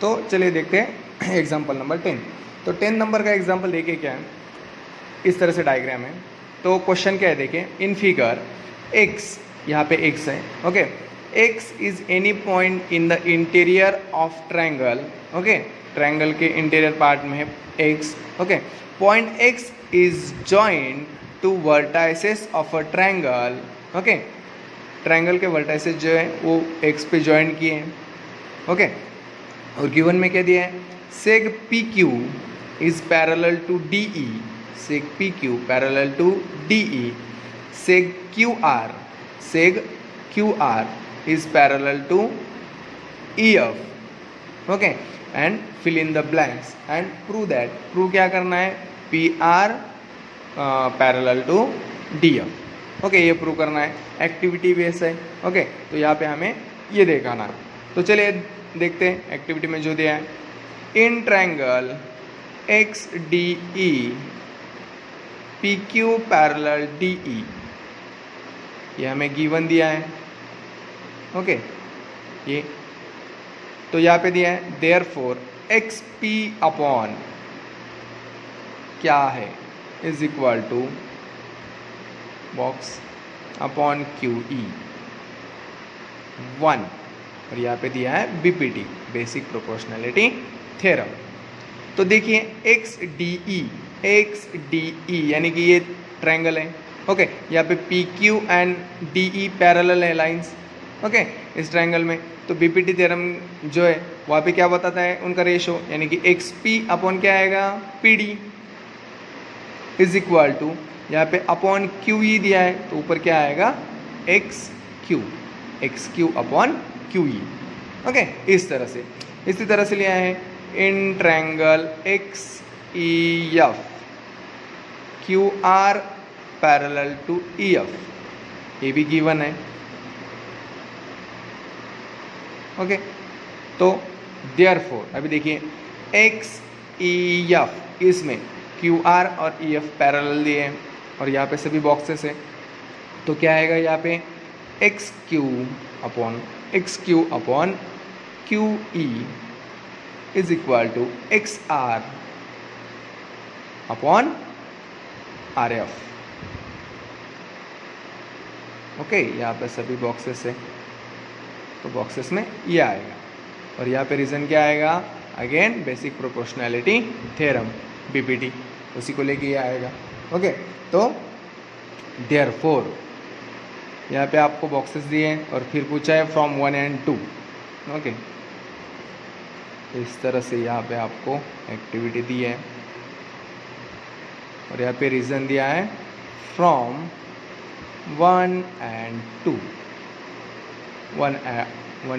तो चलिए देखते हैं एग्जाम्पल नंबर 10। तो 10 नंबर का एग्जाम्पल देखिए क्या है, इस तरह से डायग्राम है। तो क्वेश्चन क्या है देखिए, इन फिगर x, यहाँ पे x है, okay, x is any point in the interior of triangle, okay, triangle के इंटीरियर पार्ट में है x, okay, point x is joint to vertices of a triangle, okay, triangle के vertices जो है वो x पे जॉइंट किए हैं, ओके, और गिवन में क्या दिया है, seg P Q is parallel to D E, seg P Q parallel to D E, seg Q R is parallel to E F, okay, and fill in the blanks and prove that, prove क्या करना है, P R parallel to D F, okay, ये prove करना है, activity base है, okay, तो यहाँ पे हमें ये दिखाना है। तो चलिए देखते हैं एक्टिविटी में जो दिया है, in triangle x D E P Q parallel D E, ये हमें गिवन दिया है, ओके, ये तो यहाँ पे दिया है, देयरफॉर एक्स पी अपॉन क्या है is equal to box upon Q E 1, और यहाँ पे दिया है बीपीटी, बेसिक प्रोपोर्शनैलिटी थ्योरम। तो देखिए एक्स डी ई यानी कि ये ट्रायंगल है, ओके, यहाँ पे P Q and D E parallel है लाइंस, ओके, इस ट्रायंगल में। तो बीपीटी थ्योरम जो है वहाँ पे क्या बताता है, उनका रेशो, यानी कि एक्स पी अपॉन क्या आएगा, P D is equal to, यहाँ पे अपॉन क्यू ई दिया है तो ऊपर क्या आएगा, X Q upon Q E, okay, इस तरह से, इसी तरह से लिया है, in triangle X E F Q R parallel to E F, ये भी गिवन है, ओके, तो देयरफॉर अभी देखिए एक्स ई एफ, इसमें क्यू आर और ई एफ पैरेलल दिए हैं और यहाँ पे सभी बॉक्सेस है, तो क्या आएगा यहाँ पे, X Q upon Q E is equal to X R upon R F, okay, यहाँ पे सभी बॉक्सेस है, तो बॉक्सेस में ये आएगा, और यहाँ पे रीजन क्या आएगा, again basic proportionality theorem BPT, उसी को लेके ये आएगा, ओके। तो देयरफॉर यहाँ पे आपको बॉक्सेस दिए हैं और फिर पूछा है फ्रॉम 1 and 2, ओके, इस तरह से यहाँ पे आपको एक्टिविटी दी है और यहाँ पे रीज़न दिया है फ्रॉम 1 and 2, 1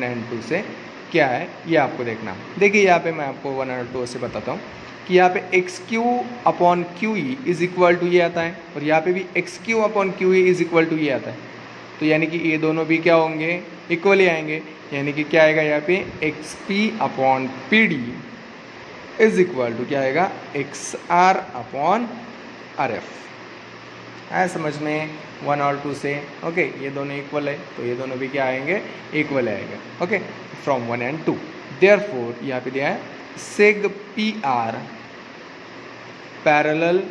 and 2 से क्या है ये आपको देखना। देखिए यहाँ पे मैं आपको 1 और 2 से बताता हूँ कि यहाँ पे X Q upon Q E is equal to ये आता है और यहाँ पे भी X Q upon Q E is equal to ये आता है, तो यानी कि ये दोनों भी क्या होंगे, इक्वली आएंगे, यानी कि क्या आएगा यहाँ पे X P upon P D is equal to क्या आएगा, X R upon R F, है समझ में 1 और 2 से, ओके, ये दोनों इक्वल है तो ये दोनों भी क्या आएंगे, इक्वल आएगा, ओके, फ्रॉम 1 and 2। देयरफॉर यहाँ पे दिया है seg P R parallel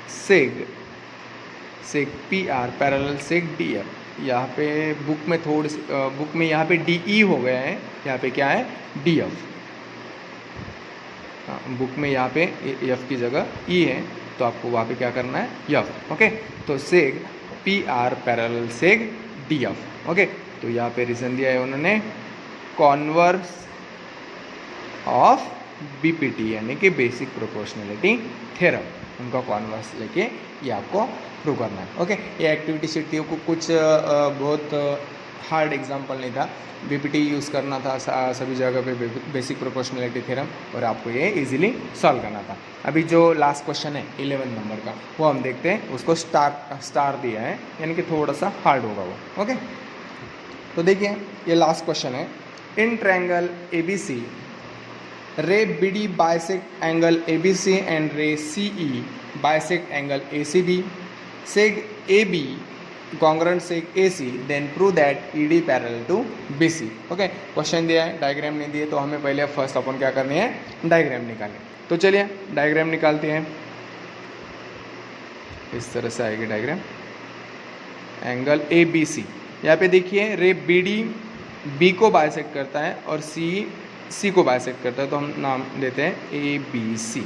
सेग P R parallel सेग D F, यहाँ पे बुक में यहाँ पे डी ई हो गया है, यहाँ पे क्या है, डी एफ, बुक में यहाँ पे एफ की जगह ई है, तो आपको वहाँ पे क्या करना है, एफ, ओके, तो सेग P R parallel सेग D F, okay, तो यहाँ पे रीजन दिया है उन्होंने कॉन्वर्स ऑफ बीपीटी यानी कि बेसिक प्रोपोर्शनैलिटी थ्योरम, उनका कॉन्वर्स लेके ये आपको प्रूव करना है, ओके। ये एक्टिविटी शीट थी, को कुछ बहुत हार्ड एग्जांपल नहीं था, बीपीटी यूज़ करना था सभी जगह पे बेसिक प्रोपोर्शनैलिटी थ्योरम, और आपको ये इजीली सॉल्व करना था। अभी जो लास्ट क्वेश्चन है 11 नंबर का वो हम देखते हैं, उसको स्टार दिया है यानी कि थोड़ा सा हार्ड होगा वो, ओके। तो देखिए ये लास्ट क्वेश्चन है, in triangle ABC ray BD bisect angle ABC and ray CE bisect angle ACB, seg AB congruent seg AC, then prove that ED parallel to BC। Okay, question दिया है, diagram नहीं दिए, तो हमें पहले first अपन क्या करनी है, डायग्राम निकालें। तो चलिए डायग्राम निकालते हैं। इस तरह से आएगी डायग्राम। एंगल ABC, यहाँ पे देखिए रे BD B को बाइसेक्ट करता है और C को बाइसेक्ट करता है, तो हम नाम देते हैं ABC।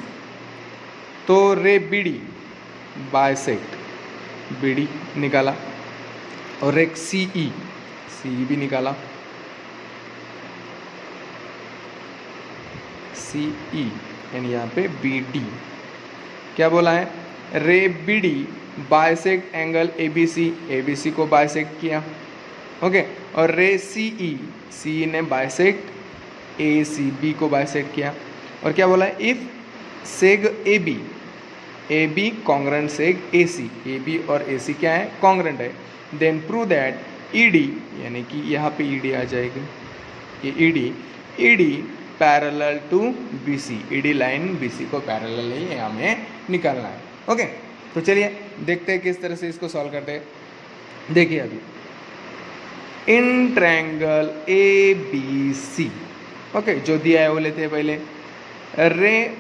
तो रे BD बाइसेक्ट BD निकाला, और एक CE भी निकाला, CE यानी यहाँ पे BD। क्या बोला है, रे BD बाइसेक्ट एंगल ABC को बाइसेक्ट किया। ओके, और रे CE ने बाइसेक्ट ACB को बाइसेक्ट किया। और क्या बोला है, if seg AB congruent seg AC, AB और AC क्या है, कॉन्ग्रेंट है, देन प्रूव दैट ED, यानी कि यहाँ पे ED आ जाएगी, ये ED parallel to BC, ED line BC को पैरेलल ही हमें निकालना है। ओके, तो चलिए देखते हैं किस तरह से इसको सॉल्व करते हैं। देखिए अभी इन ट्रायंगल ABC, ओके, जो दिया है वो लेते हैं पहले। रे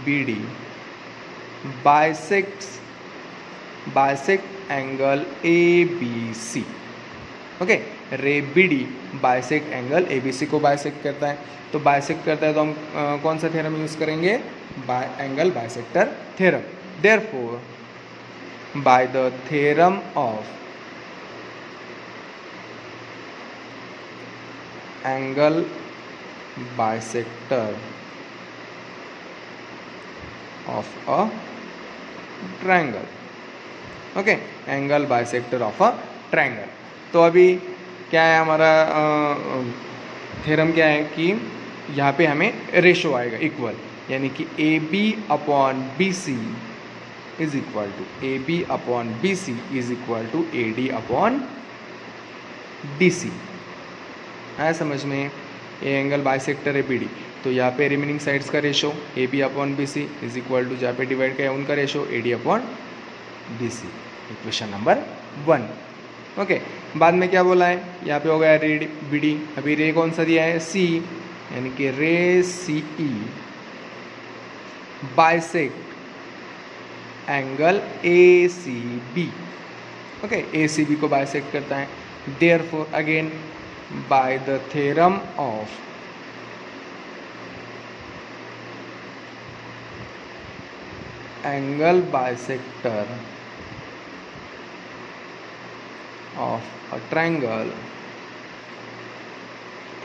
BD bisect angle ABC। Okay, रे BD बाइसेक्ट एंगल ABC को बाइसेक्ट करता है। तो बाइसेक्ट करता है तो हम कौन सा थ्योरम यूज करेंगे, angle bisector theorem. Therefore by the theorem of angle bisector of a triangle. Okay, angle bisector of a triangle. तो अभी क्या है हमारा थ्योरम, क्या है कि यहाँ पे हमें रेशो आएगा इक्वल, यानी कि AB upon BC is equal to AD upon DC। है समझ में, ये एंगल बाइसेक्टर है BD, तो यहाँ पे रिमेनिंग साइड्स का ratio AB upon BC is equal to जहाँ पे डिवाइड किया उनका ratio AD upon BC। Equation number 1। Okay, बाद में क्या बोला है, यहाँ पे हो गया रे BD, अभी रे कौन सा दिया है, C, यानी कि रे CE bisect angle ACB। Okay, ACB को बाइसेक्ट करता है। Therefore again by the theorem of angle bisector of a triangle,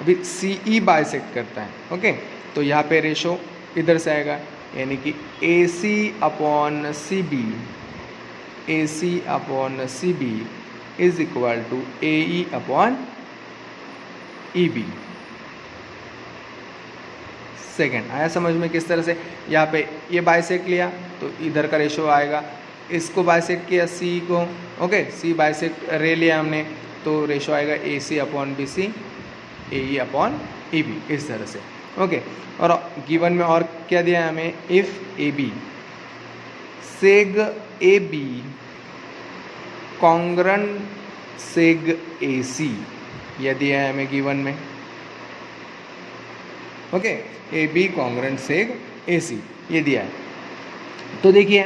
अभी CE बाइसेक्ट करता है। ओके, तो यहाँ पे रेशो इधर से आएगा, यानी कि AC upon CB is equal to AE upon EB। Second आया समझ में किस तरह से, यहाँ पे ये बाइसेक्ट लिया तो इधर का रेशो आएगा, इसको बाइसेक्ट किया C को। ओके, C बाइसेक्ट रे लिया हमने, तो रेशो आएगा AC upon BC, AE upon EB, इस तरह से। ओके, और गिवन में और क्या दिया है हमें, if AB सेग AB congruent seg AC, यह दिया है हमें गिवन में। Okay, AB congruent seg AC ये दिया है। तो देखिए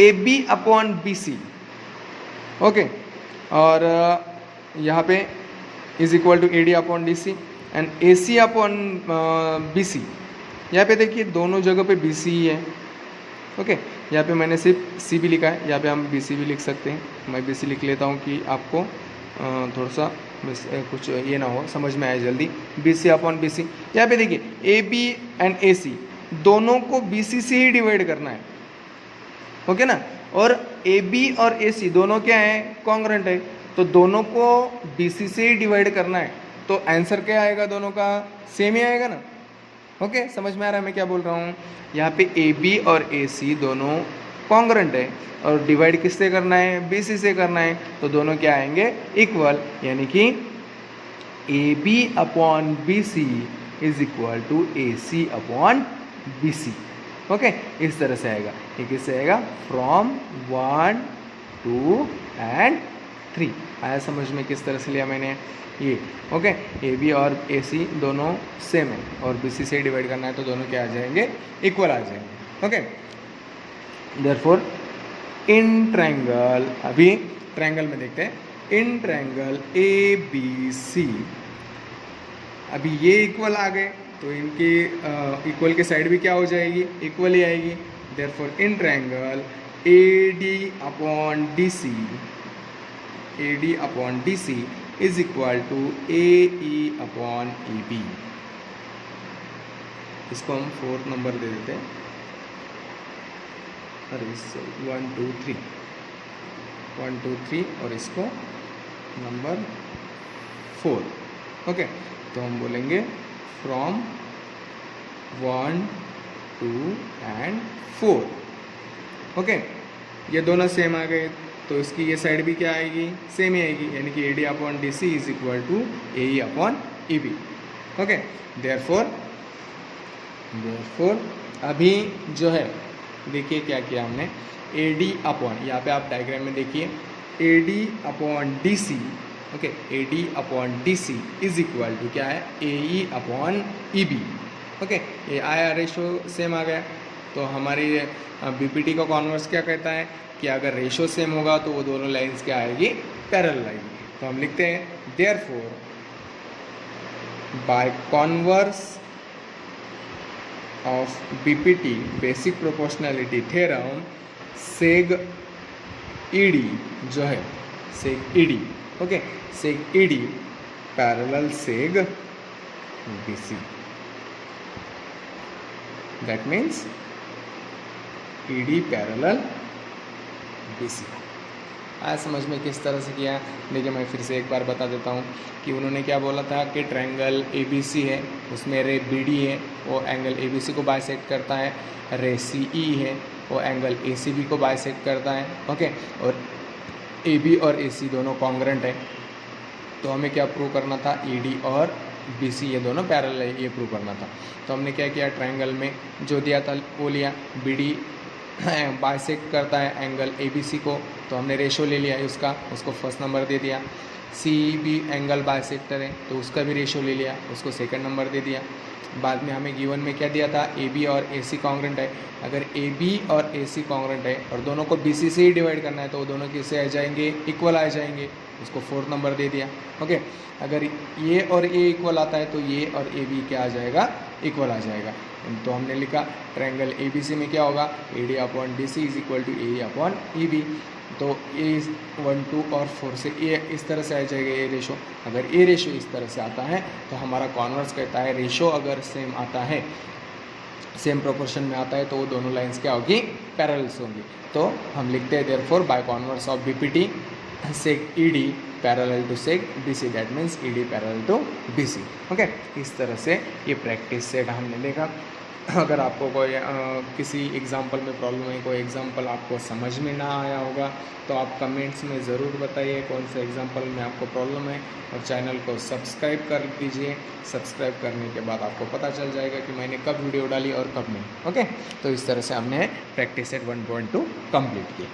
AB अपॉन BC, ओके, और यहाँ पे is equal to AD upon DC and AC upon BC। यहाँ पे देखिए दोनों जगह पे BC ही है। ओके, यहाँ पे मैंने सिर्फ C भी लिखा है, यहाँ पे हम BC भी लिख सकते हैं। मैं BC लिख लेता हूँ कि आपको थोड़ा सा कुछ ये ना हो, समझ में आए जल्दी। BC अपॉन BC, यहाँ पे देखिए AB एंड AC दोनों को BC से ही डिवाइड करना है। ओके ना, और AB और AC दोनों क्या है, कॉन्ग्रेंट है, तो दोनों को BC से ही डिवाइड करना है। तो आंसर क्या आएगा, दोनों का सेम ही आएगा ना। ओके, समझ में आ रहा है मैं क्या बोल रहा हूँ। यहाँ पे AB और AC दोनों कॉन्ग्रेंट है और डिवाइड किससे करना है, BC से करना है, तो दोनों क्या आएंगे, इक्वल, यानी कि AB upon BC is equal to AC upon BC। Okay, इस तरह से आएगा। ये किससे आएगा? From 1 2 and 3। आया समझ में किस तरह से लिया मैंने ये? ओके, ए बी और ए सी दोनों सेम है और बी सी से डिवाइड करना है तो दोनों क्या आ जाएंगे? इक्वल आ जाएंगे। ओके, देयरफॉर इन ट्रायंगल, अभी ट्रायंगल में देखते हैं, इन ट्रायंगल ए बी सी, अभी ये इक्वल आ गए तो इनके इक्वल के साइड भी क्या हो जाएगी? इक्वल ही आएगी। Therefore in triangle A D upon D C, A D upon D C is equal to A E upon E B. इसको हम 4th नंबर दे देते हैं, अरे 1 2 3 1 2 3 और इसको नंबर 4। ओके, तो हम बोलेंगे फ्रॉम 1 2 एंड 4। ओके, ये दोनों सेम आ गए तो इसकी ये साइड भी क्या आएगी? सेम ही आएगी, यानी कि A D upon D C is equal to A E upon E B. Okay, therefore अभी जो है देखिए क्या किया हमने, ए डी अपॉन, यहाँ पे आप डायग्राम में देखिए, A D upon D C, okay, A D upon D C is equal to क्या है? A E upon E B. Okay, ये आया, रेशो सेम आ गया। तो हमारी बीपीटी का कॉन्वर्स क्या कहता है कि अगर रेशो सेम होगा तो वो दोनों लाइंस क्या आएगी? पैरेलल आएगी। तो हम लिखते हैं therefore by converse of BPT basic proportionality theorem सेग ED जो है, सेग ED, okay, सेग ED parallel सेग BC, that means ED parallel BC. आया समझ में किस तरह से किया? देखिए मैं फिर से एक बार बता देता हूँ कि उन्होंने क्या बोला था कि ट्रायंगल ए बी सी है, उसमें रे बी डी है, वो एंगल ए बी सी को बाइसेक्ट करता है, रे सी ई है, वो एंगल ए सी बी को बाइसेक्ट करता है। ओके, और ए बी और ए सी दोनों कॉन्ग्रेंट है, तो हमें क्या प्रूव करना था? ई डी और बी सी ये दोनों पैरेलल है, ये प्रूव करना था। तो हमने क्या किया? ट्रायंगल में जो दिया था वो लिया, बी डी बाइसेक्ट करता है एंगल ए बी सी को, तो हमने रेशो ले लिया उसका, उसको फर्स्ट नंबर दे दिया। सी बी एंगल बाइसेक्टर है तो उसका भी रेशो ले लिया, उसको सेकंड नंबर दे दिया। बाद में हमें गिवन में क्या दिया था? ए बी और ए सी कॉन्ग्रेंट है। अगर ए बी और ए सी कॉन्ग्रेंट है और दोनों को बी सी से ही डिवाइड करना है तो वो दोनों किससे आ जाएंगे? इक्वल आ जाएंगे, उसको 4th नंबर दे दिया। ओके, अगर ये और ए इक्वल आता है तो ये और ए बी क्या आ जाएगा? इक्वल आ जाएगा। तो हमने लिखा ट्रायंगल ए बी सी में क्या होगा? A D upon D C is equal to A upon E B. तो ए 1 2 और 4 से ए इस तरह से आ जाएगा ए रेशो। अगर ए रेशो इस तरह से आता है तो हमारा कॉन्वर्स कहता है रेशो अगर सेम आता है, सेम प्रोपोर्शन में आता है तो वो दोनों लाइंस क्या होगी? पैरेलल्स होंगी। तो हम लिखते हैं therefore by converse of BPT seg ED parallel to seg BC, that means ED parallel to BC. Okay, इस तरह से ये प्रैक्टिस सेट हमने देखा। अगर आपको कोई किसी एग्जाम्पल में प्रॉब्लम है, कोई एग्जाम्पल आपको समझ में ना आया होगा तो आप कमेंट्स में ज़रूर बताइए कौन सा एग्जाम्पल में आपको प्रॉब्लम है, और चैनल को सब्सक्राइब कर दीजिए। सब्सक्राइब करने के बाद आपको पता चल जाएगा कि मैंने कब वीडियो डाली और कब नहीं। ओके, तो इस तरह से हमने प्रैक्टिस सेट 1.2 कंप्लीट किया।